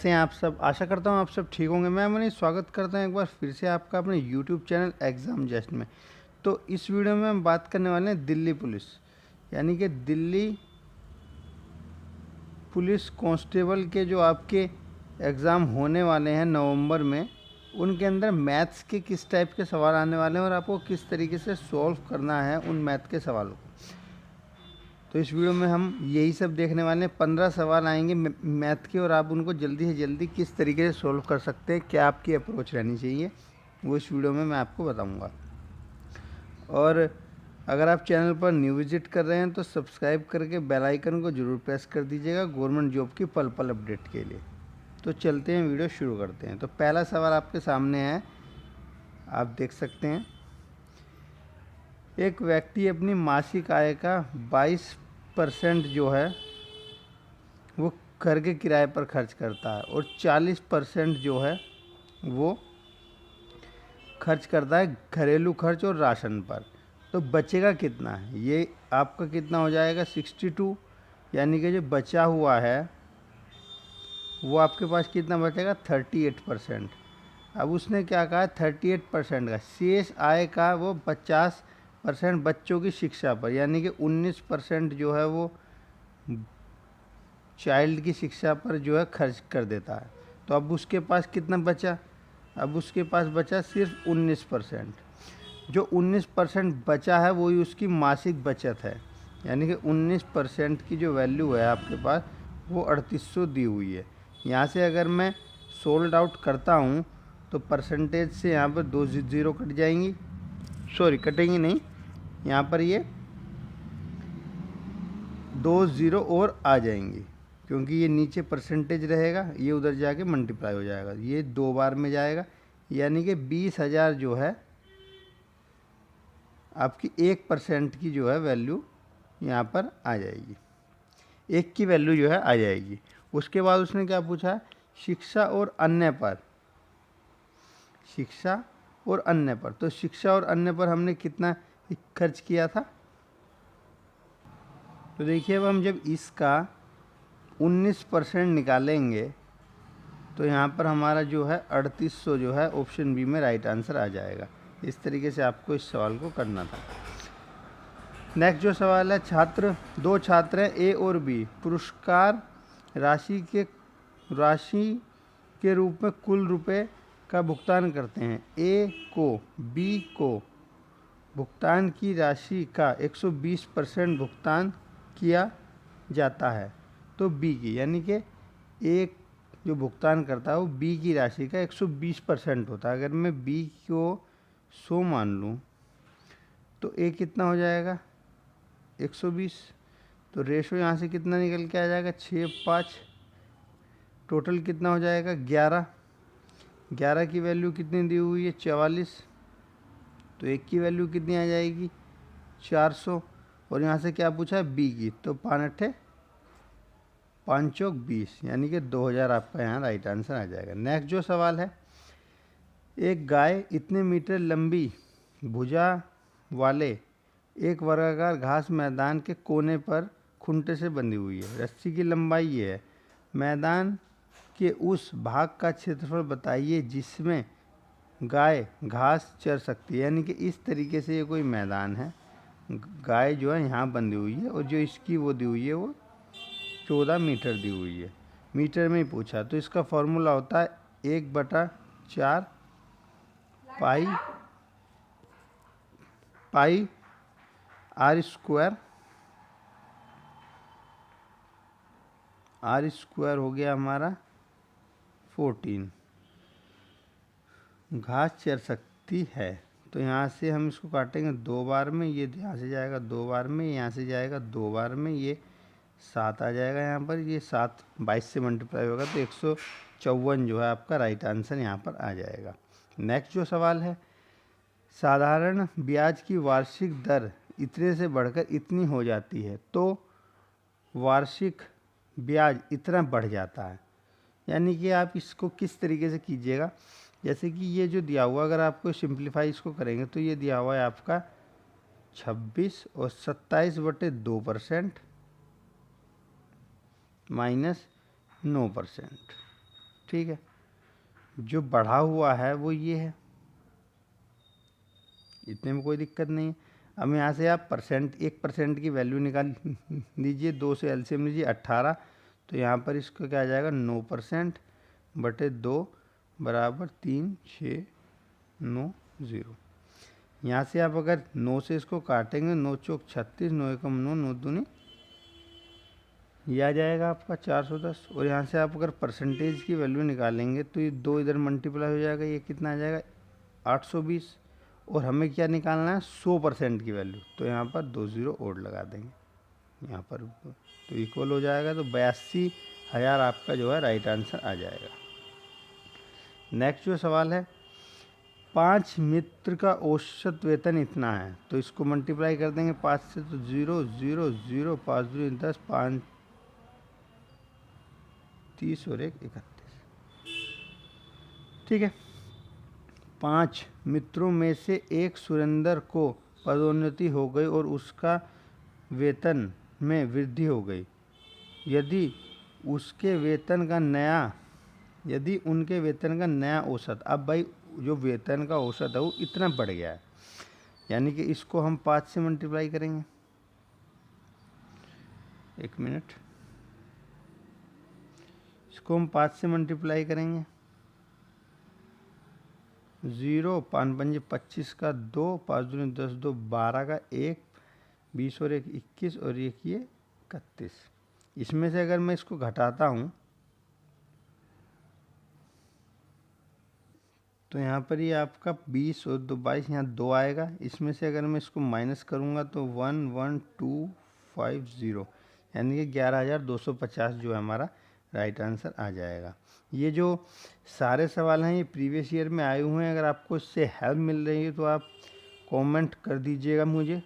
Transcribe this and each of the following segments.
कैसे हैं आप सब। आशा करता हूं आप सब ठीक होंगे। मैं मनीष स्वागत करता हूं एक बार फिर से आपका अपने YouTube चैनल एग्ज़ाम जस्ट में। तो इस वीडियो में हम बात करने वाले हैं दिल्ली पुलिस, यानी कि दिल्ली पुलिस कांस्टेबल के जो आपके एग्ज़ाम होने वाले हैं नवंबर में, उनके अंदर मैथ्स के किस टाइप के सवाल आने वाले हैं और आपको किस तरीके से सॉल्व करना है उन मैथ के सवालों को। तो इस वीडियो में हम यही सब देखने वाले हैं। 15 सवाल आएंगे मैथ के और आप उनको जल्दी से जल्दी किस तरीके से सॉल्व कर सकते हैं, क्या आपकी अप्रोच रहनी चाहिए, वो इस वीडियो में मैं आपको बताऊंगा। और अगर आप चैनल पर न्यू विजिट कर रहे हैं तो सब्सक्राइब करके बेल आइकन को ज़रूर प्रेस कर दीजिएगा गवर्नमेंट जॉब की पल पल अपडेट के लिए। तो चलते हैं, वीडियो शुरू करते हैं। तो पहला सवाल आपके सामने है, आप देख सकते हैं। एक व्यक्ति अपनी मासिक आय का 22% जो है वो घर के किराए पर खर्च करता है और 40% जो है वो खर्च करता है घरेलू खर्च और राशन पर। तो बचेगा कितना है, ये आपका कितना हो जाएगा 62, यानी कि जो बचा हुआ है वो आपके पास कितना बचेगा 38%। अब उसने क्या कहा 38% का शेष आय का वो 50% बच्चों की शिक्षा पर, यानी कि 19% जो है वो चाइल्ड की शिक्षा पर जो है खर्च कर देता है। तो अब उसके पास कितना बचा, अब उसके पास बचा सिर्फ 19%। जो 19% बचा है वही उसकी मासिक बचत है, यानी कि 19% की जो वैल्यू है आपके पास वो 3800 दी हुई है। यहाँ से अगर मैं सोल्ड आउट करता हूँ तो परसेंटेज से यहाँ पर 2 जीरो कट जाएंगी, सॉरी कटेंगी नहीं, यहाँ पर ये 2 जीरो और आ जाएंगी, क्योंकि ये नीचे परसेंटेज रहेगा, ये उधर जाके मल्टीप्लाई हो जाएगा, ये 2 बार में जाएगा, यानी कि 20,000 जो है आपकी 1% की जो है वैल्यू यहाँ पर आ जाएगी, 1 की वैल्यू जो है आ जाएगी। उसके बाद उसने क्या पूछा, शिक्षा और अन्य पर, शिक्षा और अन्य पर। तो शिक्षा और अन्य पर हमने कितना खर्च किया था, तो देखिए अब हम जब इसका 19% निकालेंगे तो यहाँ पर हमारा जो है 3800 जो है ऑप्शन बी में राइट आंसर आ जाएगा। इस तरीके से आपको इस सवाल को करना था। नेक्स्ट जो सवाल है, दो छात्र हैं ए और बी, पुरस्कार राशि के रूप में कुल रुपए का भुगतान करते हैं। ए को बी को भुगतान की राशि का 120% भुगतान किया जाता है, तो बी की, यानी कि एक जो भुगतान करता है वो बी की राशि का 120% होता है। अगर मैं बी को 100 मान लूँ तो ए कितना हो जाएगा 120, तो रेशो यहाँ से कितना निकल के आ जाएगा 6:5, टोटल कितना हो जाएगा 11। 11 की वैल्यू कितनी दी हुई है 44, तो एक की वैल्यू कितनी आ जाएगी 400, और यहाँ से क्या पूछा है बी की, तो 5 5 चौक 20, यानी कि 2000 आपका यहाँ राइट आंसर आ जाएगा। नेक्स्ट जो सवाल है, एक गाय इतने मीटर लंबी भुजा वाले एक वर्गाकार घास मैदान के कोने पर खूंटे से बंधी हुई है। रस्सी की लंबाई ये है। मैदान के उस भाग का क्षेत्रफल बताइए जिसमें गाय घास चर सकती है, यानी कि इस तरीके से ये कोई मैदान है, गाय जो है यहाँ बंधी हुई है और जो इसकी वो दी हुई है वो 14 मीटर दी हुई है, मीटर में ही पूछा। तो इसका फॉर्मूला होता है 1/4 पाई आर स्क्वायर हो गया हमारा 14। घास चर सकती है, तो यहाँ से हम इसको काटेंगे 2 बार में, ये यहाँ से जाएगा 2 बार में, यहाँ से जाएगा 2 बार में, ये 7 आ जाएगा यहाँ पर, ये 7 22 से मल्टीप्लाई होगा तो 154 जो है आपका राइट आंसर यहाँ पर आ जाएगा। नेक्स्ट जो सवाल है, साधारण ब्याज की वार्षिक दर इतने से बढ़कर इतनी हो जाती है तो वार्षिक ब्याज इतना बढ़ जाता है, यानी कि आप इसको किस तरीके से कीजिएगा। जैसे कि ये जो दिया हुआ, अगर आपको सिंप्लीफाई इसको करेंगे तो ये दिया हुआ है आपका 26 और 27/2% -9%। ठीक है, जो बढ़ा हुआ है वो ये है, इतने में कोई दिक्कत नहीं है। अब यहाँ से आप परसेंट 1% की वैल्यू निकाल लीजिए, 2 से एलसीएम लीजिए 18, तो यहाँ पर इसका क्या आ जाएगा 9% बटे 2 बराबर 3690। यहाँ से आप अगर 9 से इसको काटेंगे, 9 चौक 36, 9 एकम 9, 9 दूनी ये आ जाएगा आपका 410। और यहाँ से आप अगर परसेंटेज की वैल्यू निकालेंगे तो ये 2 इधर मल्टीप्लाई हो जाएगा, ये कितना आ जाएगा 820। और हमें क्या निकालना है 100% की वैल्यू, तो यहाँ पर 2 0 और लगा देंगे यहाँ पर, तो इक्वल हो जाएगा। तो 82,000 आपका जो है राइट आंसर आ जाएगा। नेक्स्ट जो सवाल है, 5 मित्र का औसत वेतन इतना है, तो इसको मल्टीप्लाई कर देंगे 5 से, तो 0 0 0 5 2 10 5 30 और 1 31। ठीक है, 5 मित्रों में से एक सुरेंद्र को पदोन्नति हो गई और उसका वेतन में वृद्धि हो गई। यदि उनके वेतन का नया औसत, अब भाई जो वेतन का औसत है वो इतना बढ़ गया है, यानी कि इसको हम 5 से मल्टीप्लाई करेंगे। एक मिनट, इसको हम 5 से मल्टीप्लाई करेंगे। 0 5 पंजे 25 का 2, 5 दूनी 10, 2 12 का 1, 20 और 1 21 और 1 ये 31। इसमें से अगर मैं इसको घटाता हूँ तो यहाँ पर ये आपका 20 और 2 22, यहाँ 2 आएगा। इसमें से अगर मैं इसको माइनस करूँगा तो 11250, यानी कि 11,250 जो है हमारा राइट आंसर आ जाएगा। ये जो सारे सवाल हैं ये प्रीवियस ईयर में आए हुए हैं। अगर आपको इससे हेल्प मिल रही है तो आप कमेंट कर दीजिएगा मुझे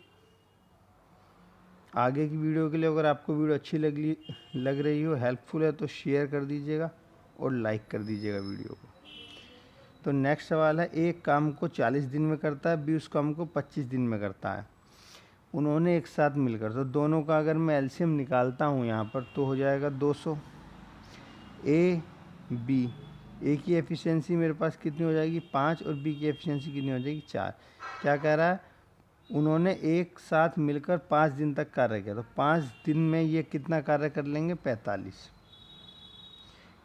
आगे की वीडियो के लिए। अगर आपको वीडियो अच्छी लग रही हो, हेल्पफुल है, तो शेयर कर दीजिएगा और लाइक कर दीजिएगा वीडियो को। तो नेक्स्ट सवाल है, एक काम को 40 दिन में करता है, बी उस काम को 25 दिन में करता है। उन्होंने एक साथ मिलकर, तो दोनों का अगर मैं एलसीएम निकालता हूँ यहाँ पर तो हो जाएगा 200। ए बी, ए की एफिशिएंसी मेरे पास कितनी हो जाएगी 5 और बी की एफिशिएंसी कितनी हो जाएगी 4। क्या कह रहा है, उन्होंने एक साथ मिलकर 5 दिन तक कार्य किया, तो 5 दिन में ये कितना कार्य कर लेंगे 45,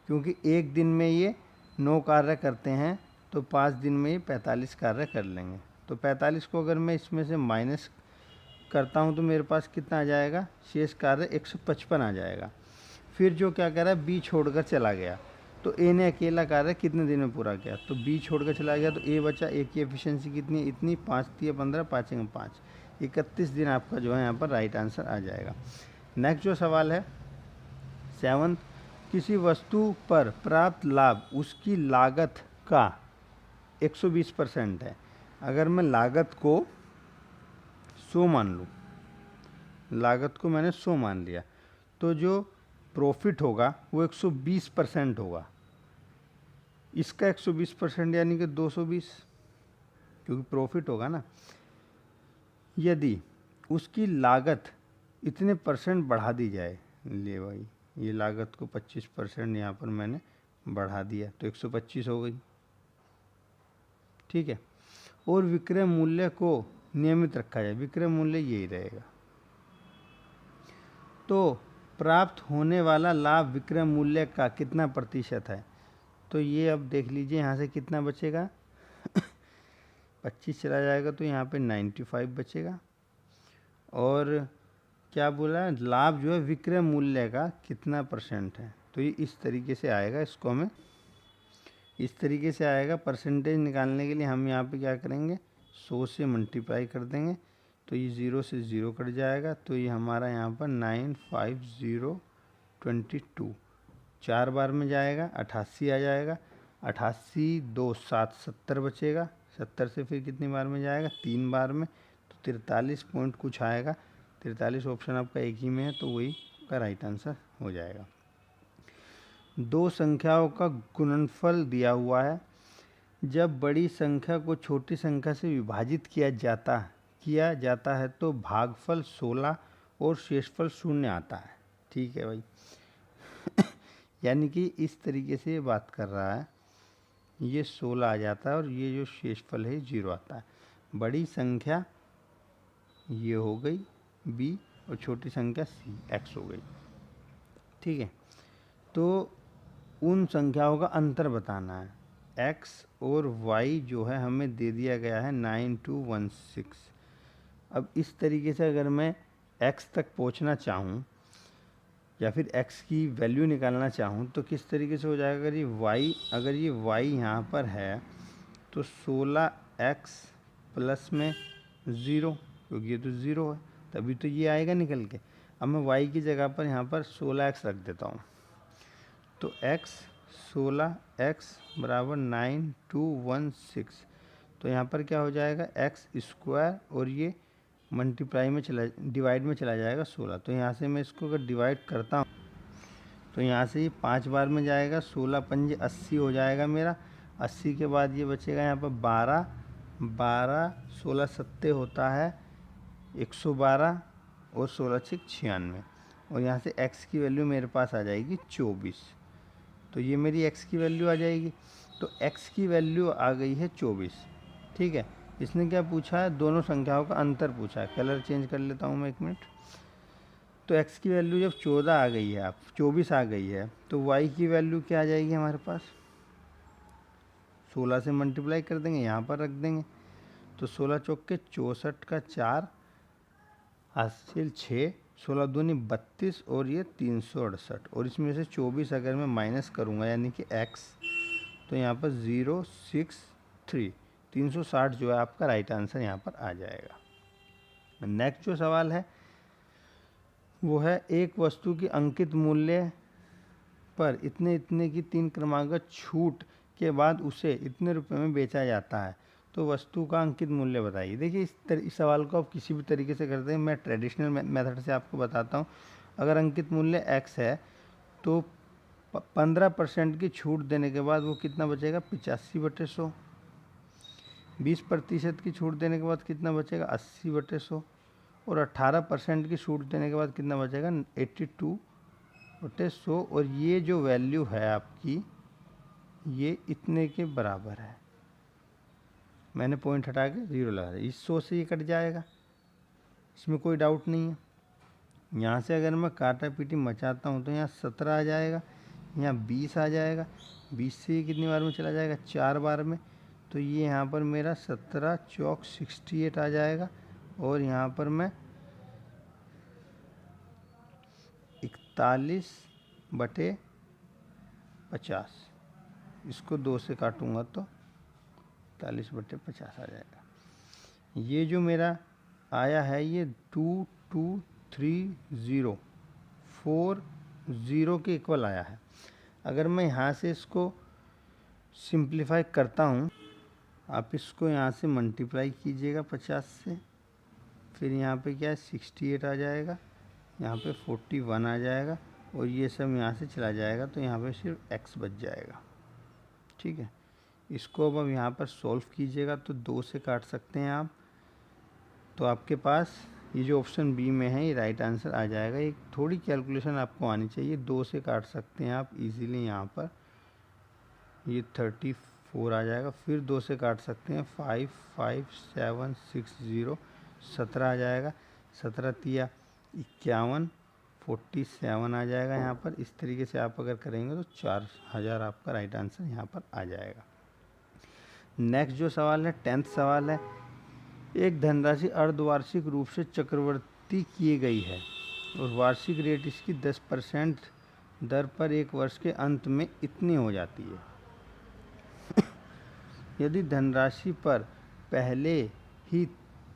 क्योंकि एक दिन में ये 9 कार्य करते हैं तो 5 दिन में ये 45 कार्य कर लेंगे। तो 45 को अगर मैं इसमें से माइनस करता हूँ तो मेरे पास कितना आ जाएगा, शेष कार्य 155 आ जाएगा। फिर जो क्या कह रहा है, बी छोड़कर चला गया, तो ए ने अकेला कार्य कितने दिन में पूरा किया, तो बी छोड़कर चला गया तो ए बचा। ए की एफिशिएंसी कितनी है, इतनी, 5 3 15, 5 5, 31 दिन आपका जो है यहाँ पर राइट आंसर आ जाएगा। नेक्स्ट जो सवाल है 7, किसी वस्तु पर प्राप्त लाभ उसकी लागत का 120% है। अगर मैं लागत को 100 मान लूँ, लागत को मैंने 100 मान लिया, तो जो प्रॉफिट होगा वो 120% होगा। इसका 120% यानी कि 220, क्योंकि प्रॉफिट होगा ना। यदि उसकी लागत इतने परसेंट बढ़ा दी जाए, ले भाई ये लागत को 25% यहाँ पर मैंने बढ़ा दिया तो 125 हो गई, ठीक है। और विक्रय मूल्य को नियमित रखा जाए, विक्रय मूल्य यही रहेगा, तो प्राप्त होने वाला लाभ विक्रय मूल्य का कितना प्रतिशत है। तो ये अब देख लीजिए यहाँ से कितना बचेगा 25 चला जाएगा तो यहाँ पे 95 बचेगा। और क्या बोला है, लाभ जो है विक्रय मूल्य का कितना परसेंट है, तो ये इस तरीके से आएगा। इसको हमें इस तरीके से आएगा। परसेंटेज निकालने के लिए हम यहाँ पे क्या करेंगे, 100 से मल्टीप्लाई कर देंगे तो ये 0 से 0 कट जाएगा, तो ये हमारा यहाँ पर 95022 4 बार में जाएगा, 88 आ जाएगा। 88 2 7 70 बचेगा, 70 से फिर कितनी बार में जाएगा 3 बार में, तो 43 पॉइंट कुछ आएगा। 43 ऑप्शन आपका एक ही में है, तो वही का राइट आंसर हो जाएगा। दो संख्याओं का गुणनफल दिया हुआ है। जब बड़ी संख्या को छोटी संख्या से विभाजित किया जाता है तो भागफल 16 और शेषफल 0 आता है। ठीक है भाई यानी कि इस तरीके से ये बात कर रहा है, ये 16 आ जाता है और ये जो शेषफल है 0 आता है। बड़ी संख्या ये हो गई b और छोटी संख्या c x हो गई। ठीक है, तो उन संख्याओं का अंतर बताना है। x और y जो है हमें दे दिया गया है 9216। अब इस तरीके से अगर मैं x तक पहुंचना चाहूँ या फिर x की वैल्यू निकालना चाहूँ तो किस तरीके से हो जाएगा। अगर ये y यहाँ पर है तो 16x प्लस में 0, क्योंकि ये तो 0 है तभी तो ये आएगा निकल के। अब मैं y की जगह पर यहाँ पर 16x रख देता हूँ, तो x 16x बराबर 9216। तो यहाँ पर क्या हो जाएगा, एक्स स्क्वायर और ये मल्टीप्लाई में डिवाइड में चला जाएगा 16। तो यहाँ से मैं इसको अगर डिवाइड करता हूँ तो यहाँ से ये 5 बार में जाएगा, 16 पंजे 80 हो जाएगा मेरा। 80 के बाद ये बचेगा यहाँ पर 12 16 सत्ते होता है 112 और 16 छिक 96, और यहाँ से x की वैल्यू मेरे पास आ जाएगी 24। तो ये मेरी x की वैल्यू आ जाएगी। तो x की वैल्यू आ गई है 24। ठीक है, इसने क्या पूछा है, दोनों संख्याओं का अंतर पूछा है। कलर चेंज कर लेता हूँ मैं 1 मिनट। तो x की वैल्यू जब 14 आ गई है, आप 24 आ गई है, तो y की वैल्यू क्या आ जाएगी हमारे पास, 16 से मल्टीप्लाई कर देंगे, यहाँ पर रख देंगे। तो 16 चौक के 64 का 4 हासिल 6, 16 दूनी 32 और ये 368, और इसमें से 24 अगर मैं माइनस करूँगा यानी कि x, तो यहाँ पर 063 360 जो है आपका राइट आंसर यहाँ पर आ जाएगा। नेक्स्ट जो सवाल है वो है, एक वस्तु की अंकित मूल्य पर इतने इतने की 3 क्रमागत छूट के बाद उसे इतने रुपए में बेचा जाता है, तो वस्तु का अंकित मूल्य बताइए। देखिए इस सवाल को आप किसी भी तरीके से करते हैं, मैं ट्रेडिशनल मेथड से आपको बताता हूँ। अगर अंकित मूल्य x है तो 15% की छूट देने के बाद वो कितना बचेगा, 85/100। 20% की छूट देने के बाद कितना बचेगा, 80/100। और 18% की छूट देने के बाद कितना बचेगा, 82/100। और ये जो वैल्यू है आपकी ये इतने के बराबर है। मैंने पॉइंट हटा के 0 लगा दिया, इस 100 से ये कट जाएगा, इसमें कोई डाउट नहीं है। यहाँ से अगर मैं काटा पीटी मचाता हूँ तो यहाँ 17 आ जाएगा, यहाँ 20 आ जाएगा। 20 से ये कितनी बार में चला जाएगा, 4 बार में। तो ये यहाँ पर मेरा 17 चौक 68 आ जाएगा, और यहाँ पर मैं 41/50, इसको 2 से काटूंगा तो 41/50 आ जाएगा। ये जो मेरा आया है ये 223040 के इक्वल आया है। अगर मैं यहाँ से इसको सिंप्लीफाई करता हूँ, आप इसको यहाँ से मल्टीप्लाई कीजिएगा 50 से, फिर यहाँ पे क्या है 68 आ जाएगा, यहाँ पे 41 आ जाएगा, और ये सब यहाँ से चला जाएगा, तो यहाँ पे सिर्फ x बच जाएगा। ठीक है, इसको अब यहाँ पर सॉल्व कीजिएगा तो 2 से काट सकते हैं आप, तो आपके पास ये जो ऑप्शन बी में है ये राइट आंसर आ जाएगा। एक थोड़ी कैलकुलेशन आपको आनी चाहिए, 2 से काट सकते हैं आप इजीली। यहाँ पर ये 34 आ जाएगा, फिर 2 से काट सकते हैं 55760, 17 आ जाएगा, 17 तिया 51, 47 आ जाएगा यहाँ पर। इस तरीके से आप अगर करेंगे तो 4000 आपका राइट आंसर यहाँ पर आ जाएगा। नेक्स्ट जो सवाल है 10th सवाल है, एक धनराशि अर्धवार्षिक रूप से चक्रवृद्धि की गई है और वार्षिक रेट इसकी 10% दर पर एक वर्ष के अंत में इतनी हो जाती है। यदि धनराशि पर पहले ही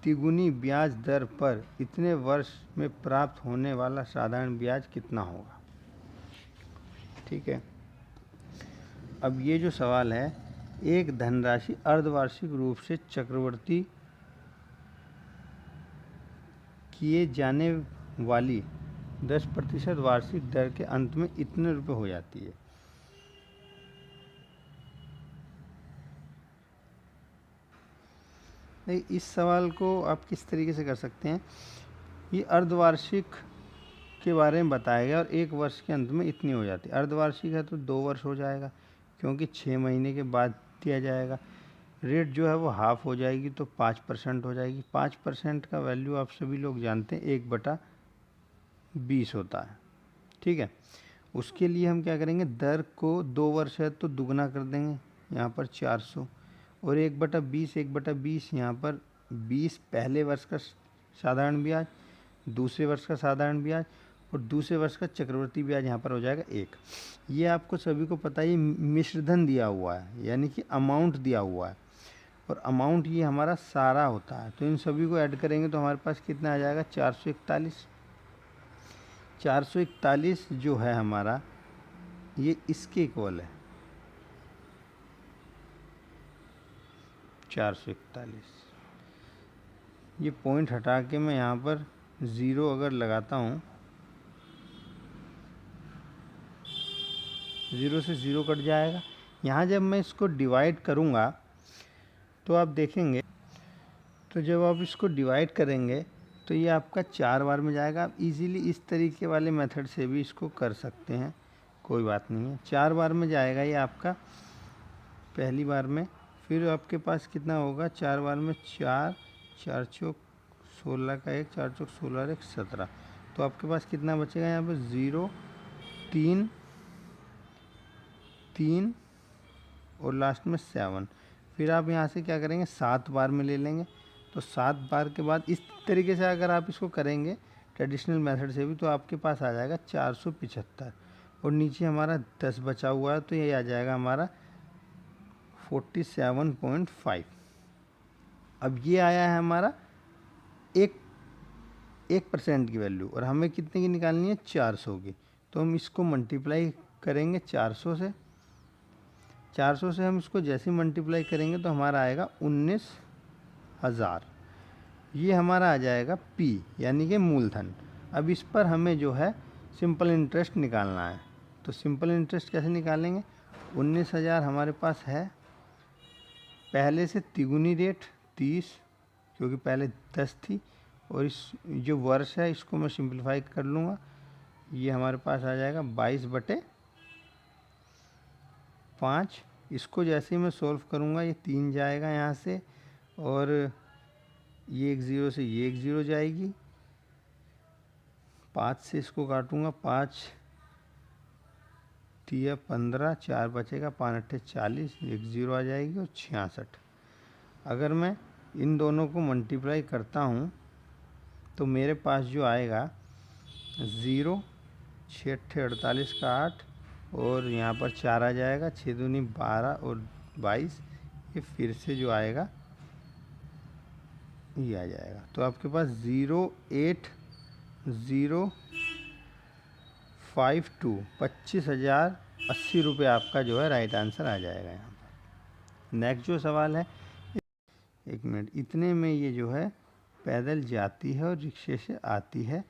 तिगुनी ब्याज दर पर इतने वर्ष में प्राप्त होने वाला साधारण ब्याज कितना होगा। ठीक है, अब ये जो सवाल है, एक धनराशि अर्धवार्षिक रूप से चक्रवृद्धि किए जाने वाली 10% वार्षिक दर के अंत में इतने रुपए हो जाती है। इस सवाल को आप किस तरीके से कर सकते हैं, ये अर्धवार्षिक के बारे में बताया गया और 1 वर्ष के अंत में इतनी हो जाती है। अर्धवार्षिक है तो 2 वर्ष हो जाएगा, क्योंकि 6 महीने के बाद दिया जाएगा। रेट जो है वो हाफ हो जाएगी तो 5% हो जाएगी। 5% का वैल्यू आप सभी लोग जानते हैं 1/20 होता है, ठीक है। उसके लिए हम क्या करेंगे, दर को 2 वर्ष है तो दुगना कर देंगे, यहाँ पर 400, और 1/20 यहाँ पर 20 पहले वर्ष का साधारण ब्याज, दूसरे वर्ष का साधारण ब्याज और दूसरे वर्ष का चक्रवृद्धि ब्याज यहाँ पर हो जाएगा 1। ये आपको सभी को पता है, ये मिश्रधन दिया हुआ है, यानी कि अमाउंट दिया हुआ है, और अमाउंट ये हमारा सारा होता है। तो इन सभी को ऐड करेंगे तो हमारे पास कितना आ जाएगा, 441। 441 जो है हमारा, ये इसके इक्वल है 441। ये पॉइंट हटा के मैं यहाँ पर 0 अगर लगाता हूँ, 0 से 0 कट जाएगा। यहाँ जब मैं इसको डिवाइड करूँगा तो आप देखेंगे, तो जब आप इसको डिवाइड करेंगे तो ये आपका 4 बार में जाएगा। आप इजीली इस तरीके वाले मेथड से भी इसको कर सकते हैं, कोई बात नहीं है। 4 बार में जाएगा ये आपका पहली बार में, फिर आपके पास कितना होगा, 4 बार में 4, 4 चौक 16 का 1, 4 चौक 16 और 1 17। तो आपके पास कितना बचेगा यहाँ पर, 0, 3, 3 और लास्ट में 7। फिर आप यहाँ से क्या करेंगे, 7 बार में ले लेंगे। तो 7 बार के बाद इस तरीके से अगर आप इसको करेंगे ट्रेडिशनल मेथड से भी, तो आपके पास आ जाएगा 475, और नीचे हमारा 10 बचा हुआ है तो ये आ जाएगा हमारा 47.5। अब ये आया है हमारा 1% की वैल्यू, और हमें कितने की निकालनी है, 400 की। तो हम इसको मल्टीप्लाई करेंगे 400 से। 400 से हम इसको जैसे मल्टीप्लाई करेंगे तो हमारा आएगा 19,000। ये हमारा आ जाएगा P, यानी कि मूलधन। अब इस पर हमें जो है सिंपल इंटरेस्ट निकालना है। तो सिंपल इंटरेस्ट कैसे निकालेंगे, 19,000 हमारे पास है, पहले से तिगुनी रेट 30, क्योंकि पहले 10 थी, और इस जो वर्ष है इसको मैं सिंप्लीफाई कर लूँगा। ये हमारे पास आ जाएगा 22/5। इसको जैसे ही मैं सॉल्व करूँगा ये 3 जाएगा यहाँ से, और ये 1 0 से ये 1 0 जाएगी। 5 से इसको काटूँगा, 5 3 15, 4 बचेगा, 5 8 40, 1 0 आ जाएगी और 66। अगर मैं इन दोनों को मल्टीप्लाई करता हूँ तो मेरे पास जो आएगा 0, 6 48 का 8, और यहाँ पर 4 आ जाएगा, 6 दूनी 12 और 22, ये फिर से जो आएगा ये आ जाएगा। तो आपके पास 08052 25,080 रुपये आपका जो है राइट आंसर आ जाएगा यहाँ पर। नेक्स्ट जो सवाल है, 1 मिनट, इतने में ये जो है पैदल जाती है और रिक्शे से आती है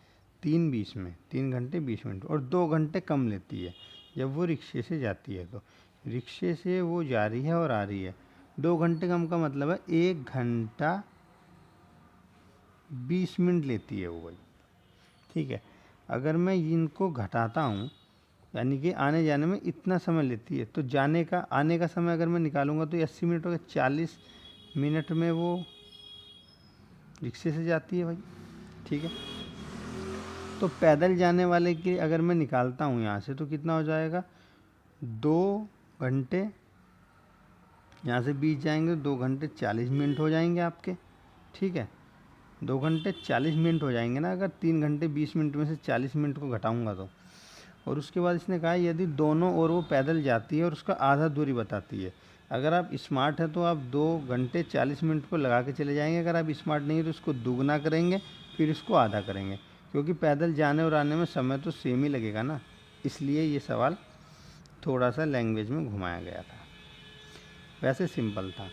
3:20 में, 3 घंटे 20 मिनट, और 2 घंटे कम लेती है जब वो रिक्शे से जाती है। तो रिक्शे से वो जा रही है और आ रही है, 2 घंटे कम का मतलब है 1 घंटा 20 मिनट लेती है वो भाई, ठीक है। अगर मैं इनको घटाता हूँ, यानी कि आने जाने में इतना समय लेती है, तो जाने का आने का समय अगर मैं निकालूंगा तो 80 मिनट हो गया, 40 मिनट में वो रिक्शे से जाती है भाई, ठीक है। तो पैदल जाने वाले के अगर मैं निकालता हूँ यहाँ से तो कितना हो जाएगा, 2 घंटे यहाँ से 20 जाएंगे, 2 घंटे 40 मिनट हो जाएंगे आपके, ठीक है। 2 घंटे 40 मिनट हो जाएंगे ना, अगर 3 घंटे 20 मिनट में से 40 मिनट को घटाऊंगा तो। और उसके बाद इसने कहा यदि दोनों और वो पैदल जाती है और उसका आधा दूरी बताती है। अगर आप स्मार्ट हैं तो आप 2 घंटे 40 मिनट को लगा के चले जाएंगे, अगर आप स्मार्ट नहीं है तो इसको दुगना करेंगे, फिर इसको आधा करेंगे, क्योंकि पैदल जाने और आने में समय तो सेम ही लगेगा ना, इसलिए ये सवाल थोड़ा सा लैंग्वेज में घुमाया गया था, वैसे सिंपल था।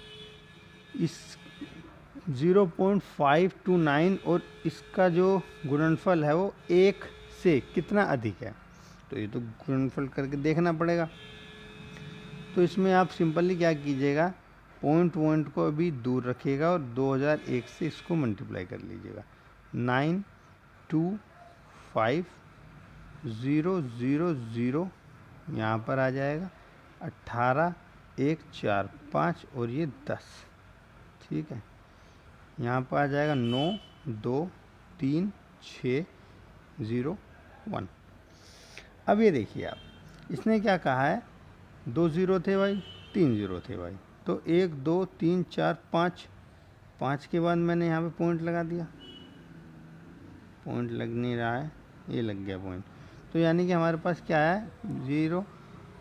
इस 0.529 और इसका जो गुणनफल है वो 1 से कितना अधिक है, तो ये तो गुणनफल करके देखना पड़ेगा। तो इसमें आप सिंपली क्या कीजिएगा, पॉइंट को अभी दूर रखिएगा और 2001 से इसको मल्टीप्लाई कर लीजिएगा। 925 0 0 0 यहाँ पर आ जाएगा 18 1 4 5 और ये 10। ठीक है, यहाँ पर आ जाएगा 9 2 3 6 0 1। अब ये देखिए आप, इसने क्या कहा है, 2 0 थे भाई, 3 0 थे भाई, तो 1 2 3 4 5, 5 के बाद मैंने यहाँ पे पॉइंट लगा दिया, पॉइंट लग नहीं रहा है, ये लग गया पॉइंट। तो यानी कि हमारे पास क्या है,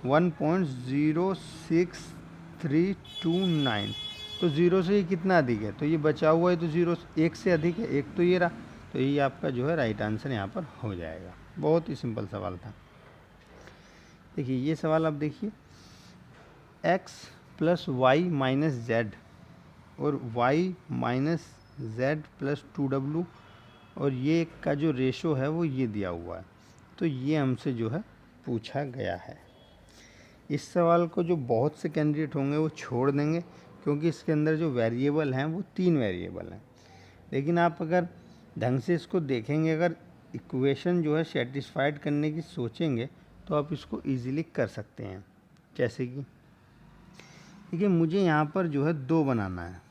1.06329। तो ज़ीरो से ये कितना अधिक है, तो ये बचा हुआ है, तो ज़ीरो 1 से अधिक है, एक तो ये रहा, तो ये आपका जो है राइट आंसर यहाँ पर हो जाएगा। बहुत ही सिंपल सवाल था। देखिए ये सवाल आप देखिए, x + y - z और y - z + 2w और ये का जो रेशो है वो ये दिया हुआ है। तो ये हमसे जो है पूछा गया है। इस सवाल को जो बहुत से कैंडिडेट होंगे वो छोड़ देंगे, क्योंकि इसके अंदर जो वेरिएबल हैं वो 3 वेरिएबल हैं। लेकिन आप अगर ढंग से इसको देखेंगे, अगर इक्वेशन जो है सेटिस्फाइड करने की सोचेंगे, तो आप इसको इजीली कर सकते हैं। जैसे कि देखिए, मुझे यहाँ पर जो है 2 बनाना है।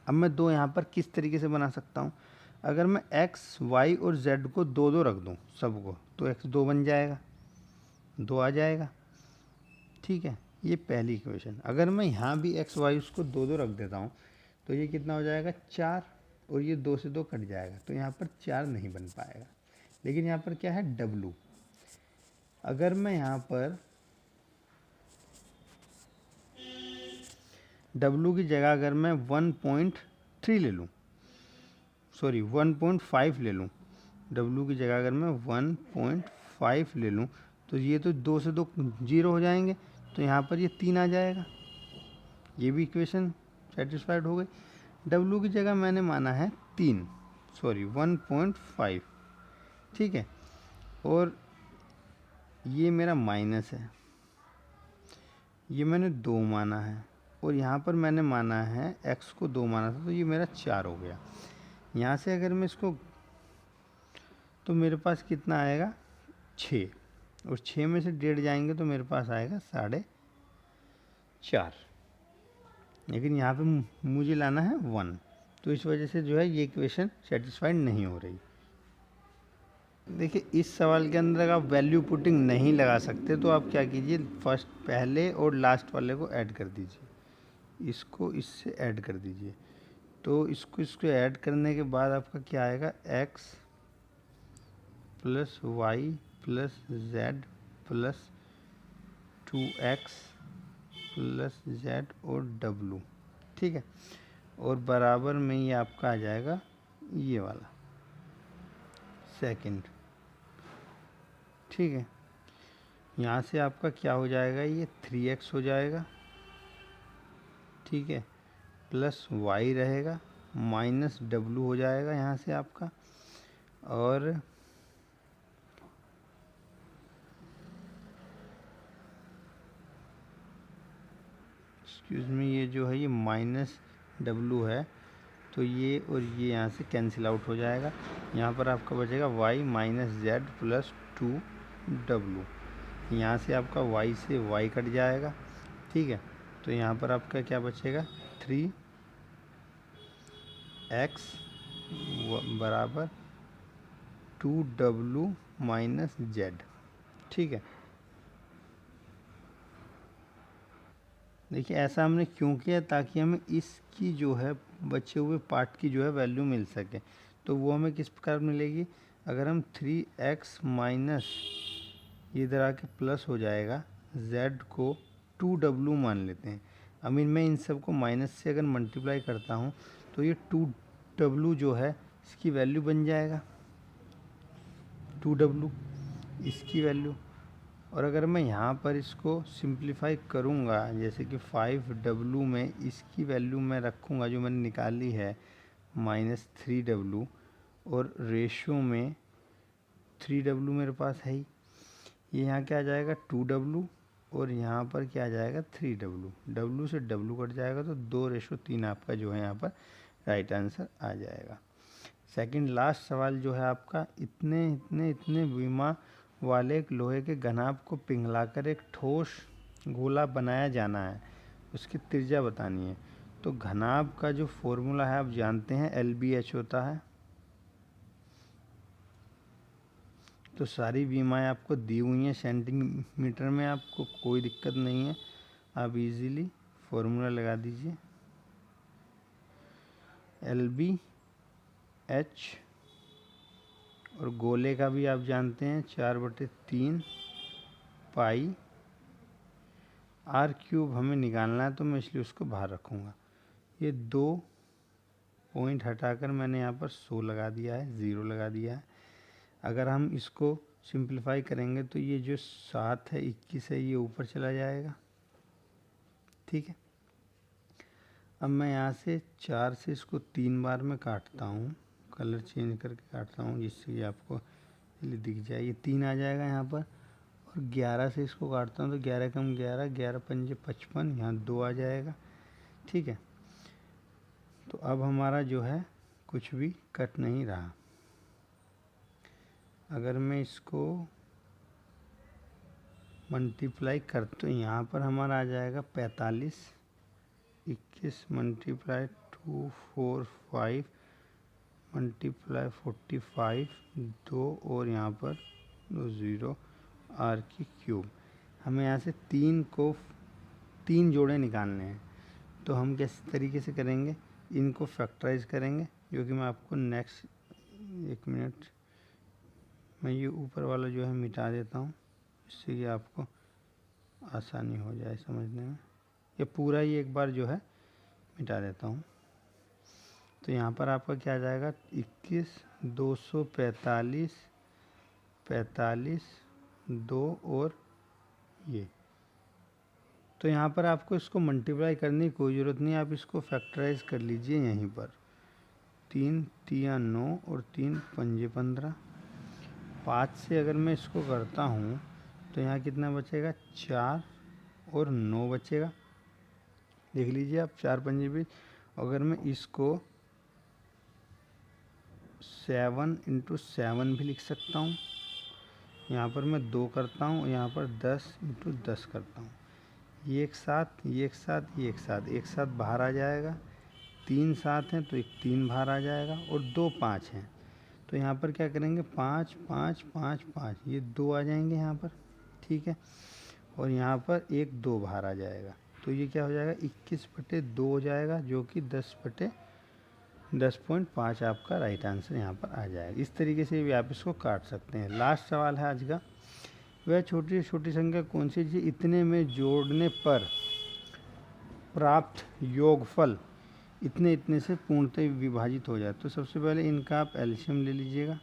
अब मैं 2 यहाँ पर किस तरीके से बना सकता हूँ, अगर मैं x, y और z को 2 2 रख दूँ सबको, तो x 2 बन जाएगा, 2 आ जाएगा। ठीक है, ये पहली इक्वेशन। अगर मैं यहाँ भी x y उसको 2 2 रख देता हूँ, तो ये कितना हो जाएगा, 4, और ये 2 से 2 कट जाएगा, तो यहाँ पर 4 नहीं बन पाएगा। लेकिन यहाँ पर क्या है, w। अगर मैं यहाँ पर w की जगह अगर मैं 1.3 ले लूँ, सॉरी 1.5 ले लूँ, w की जगह अगर मैं 1.5 ले लूँ, तो ये तो 2 से 2 0 हो जाएंगे, तो यहाँ पर ये 3 आ जाएगा। ये भी इक्वेशन सेटिस्फाइड हो गई। w की जगह मैंने माना है 3, सॉरी 1.5, ठीक है, और ये मेरा माइनस है, ये मैंने 2 माना है, और यहाँ पर मैंने माना है x को 2 माना था, तो ये मेरा 4 हो गया। यहाँ से अगर मैं इसको, तो मेरे पास कितना आएगा, 6, और 6 में से 1.5 जाएंगे तो मेरे पास आएगा 4.5। लेकिन यहाँ पे मुझे लाना है 1, तो इस वजह से जो है ये इक्वेशन सेटिस्फाइड नहीं हो रही। देखिए इस सवाल के अंदर आप वैल्यू पुटिंग नहीं लगा सकते, तो आप क्या कीजिए, फर्स्ट पहले और लास्ट वाले को ऐड कर दीजिए, इसको इससे ऐड कर दीजिए। तो इसको ऐड करने के बाद आपका क्या आएगा, x + y + z + 2x + z और w, ठीक है, और बराबर में ये आपका आ जाएगा ये वाला सेकंड। ठीक है, यहाँ से आपका क्या हो जाएगा, ये 3x हो जाएगा, ठीक है, प्लस y रहेगा, माइनस w हो जाएगा यहाँ से आपका, और एक्सक्यूज़ मी, ये जो है ये माइनस w है, तो ये और ये यहाँ से कैंसिल आउट हो जाएगा। यहाँ पर आपका बचेगा y - z + 2w। यहाँ से आपका y से y कट जाएगा, ठीक है, तो यहाँ पर आपका क्या बचेगा, 3x = 2w - z, ठीक है। देखिए ऐसा हमने क्यों किया, ताकि हमें इसकी जो है बचे हुए पार्ट की जो है वैल्यू मिल सके। तो वो हमें किस प्रकार मिलेगी, अगर हम 3x माइनस ये इधर आके प्लस हो जाएगा, z को 2w मान लेते हैं। अब मैं इन सब को माइनस से अगर मल्टीप्लाई करता हूँ, तो ये 2w जो है इसकी वैल्यू बन जाएगा, 2w इसकी वैल्यू। और अगर मैं यहाँ पर इसको सिंप्लीफाई करूँगा, जैसे कि 5w में इसकी वैल्यू मैं रखूँगा जो मैंने निकाली है -3w, और रेशियो में 3w मेरे पास है ही, ये यहाँ क्या आ जाएगा 2w, और यहाँ पर क्या आ जाएगा 3w, w से w कट जाएगा, तो 2:3 आपका जो है यहाँ पर राइट आंसर आ जाएगा। सेकंड लास्ट सवाल जो है आपका, इतने बीमा वाले एक लोहे के घनाभ को पिघलाकर एक ठोस गोला बनाया जाना है, उसकी त्रिज्या बतानी है। तो घनाभ का जो फॉर्मूला है आप जानते हैं, LBH होता है। तो सारी बीमाएँ आपको दी हुई हैं सेंटीमीटर में, आपको कोई दिक्कत नहीं है, आप इजीली फॉर्मूला लगा दीजिए। LBH और गोले का भी आप जानते हैं 4/3 पाई r³ हमें निकालना है, तो मैं इसलिए उसको बाहर रखूँगा। ये 2 पॉइंट हटाकर मैंने यहाँ पर 100 लगा दिया है, 0 लगा दिया है। अगर हम इसको सिंप्लीफाई करेंगे तो ये जो 7 है 21 है, ये ऊपर चला जाएगा। ठीक है, अब मैं यहाँ से 4 से इसको 3 बार में काटता हूँ, कलर चेंज करके काटता हूँ जिससे ये आपको दिख जाए। ये 3 आ जाएगा यहाँ पर, और 11 से इसको काटता हूँ तो 11 कम 11, 11 पंजे 55, यहाँ 2 आ जाएगा। ठीक है, तो अब हमारा जो है कुछ भी कट नहीं रहा। अगर मैं इसको मल्टीप्लाई कर तो यहाँ पर हमारा आ जाएगा 45, 21 मल्टीप्लाई 2 4 5 मल्टीप्लाई 45, 2 और यहाँ पर 2 0 r³ हमें यहाँ से 3 जोड़े निकालने हैं। तो हम किस तरीके से करेंगे, इनको फैक्टराइज करेंगे, जो कि मैं आपको नेक्स्ट 1 मिनट मैं ये ऊपर वाला जो है मिटा देता हूँ, इससे ये आपको आसानी हो जाए समझने में। ये पूरा ही एक बार जो है मिटा देता हूँ। तो यहाँ पर आपका क्या आ जाएगा, 21 245 45 2 और ये। तो यहाँ पर आपको इसको मल्टीप्लाई करने की कोई ज़रूरत नहीं, आप इसको फैक्टराइज कर लीजिए यहीं पर। 3 3 9 और 3 पंजे 15। 5 से अगर मैं इसको करता हूँ तो यहाँ कितना बचेगा, 4 और 9 बचेगा। देख लीजिए आप, 4 पंजे 20। अगर मैं इसको 7 × 7 भी लिख सकता हूँ। यहाँ पर मैं 2 करता हूँ, यहाँ पर 10 × 10 करता हूँ। ये एक साथ, ये एक साथ, ये एक साथ, एक साथ बाहर आ जाएगा। 3 7 हैं तो एक 3 बाहर आ जाएगा, और 2 5 हैं तो यहाँ पर क्या करेंगे, 5 5 5 5, ये 2 आ जाएंगे यहाँ पर। ठीक है, और यहाँ पर एक 2 बाहर आ जाएगा, तो ये क्या हो जाएगा, 21/2 हो जाएगा, जो कि 10/10.5 आपका राइट आंसर यहाँ पर आ जाएगा। इस तरीके से भी आप इसको काट सकते हैं। लास्ट सवाल है आज का, वह छोटी से छोटी संख्या कौन सी जी इतने में जोड़ने पर प्राप्त योगफल इतने इतने से पूर्णतः विभाजित हो जाए। तो सबसे पहले इनका आप एलसीएम ले लीजिएगा।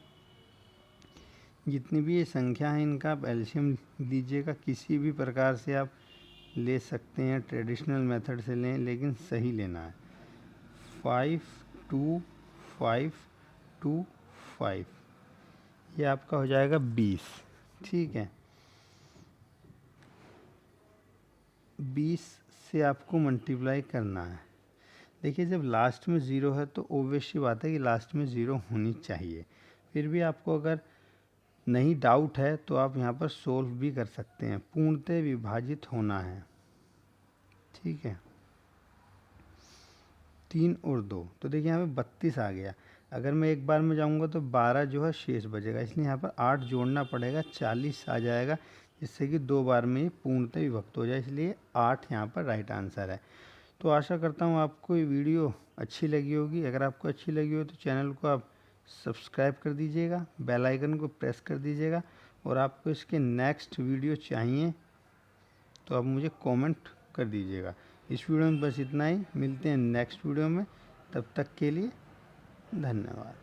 जितनी भी ये संख्या है इनका आप एलसीएम लीजिएगा। किसी भी प्रकार से आप ले सकते हैं, ट्रेडिशनल मेथड से लें, लेकिन सही लेना है। 5 2 5 2 5, ये आपका हो जाएगा 20। ठीक है, 20 से आपको मल्टीप्लाई करना है। देखिए, जब लास्ट में 0 है तो ऑब्वियस सी बात है कि लास्ट में 0 होनी चाहिए। फिर भी आपको अगर नहीं डाउट है तो आप यहाँ पर सोल्व भी कर सकते हैं। पूर्णतः विभाजित होना है। ठीक है, 3 और 2, तो देखिए यहाँ पे 32 आ गया। अगर मैं एक बार में जाऊँगा तो 12 जो है शेष बचेगा, इसलिए यहाँ पर 8 जोड़ना पड़ेगा, 40 आ जाएगा, जिससे कि 2 बार में ही पूर्णतः विभक्त हो जाए, इसलिए 8 यहाँ पर राइट आंसर है। तो आशा करता हूँ आपको ये वीडियो अच्छी लगी होगी। अगर आपको अच्छी लगी हो तो चैनल को आप सब्सक्राइब कर दीजिएगा, बेल आइकन को प्रेस कर दीजिएगा, और आपको इसके नेक्स्ट वीडियो चाहिए तो आप मुझे कमेंट कर दीजिएगा। इस वीडियो में बस इतना ही, मिलते हैं नेक्स्ट वीडियो में, तब तक के लिए धन्यवाद।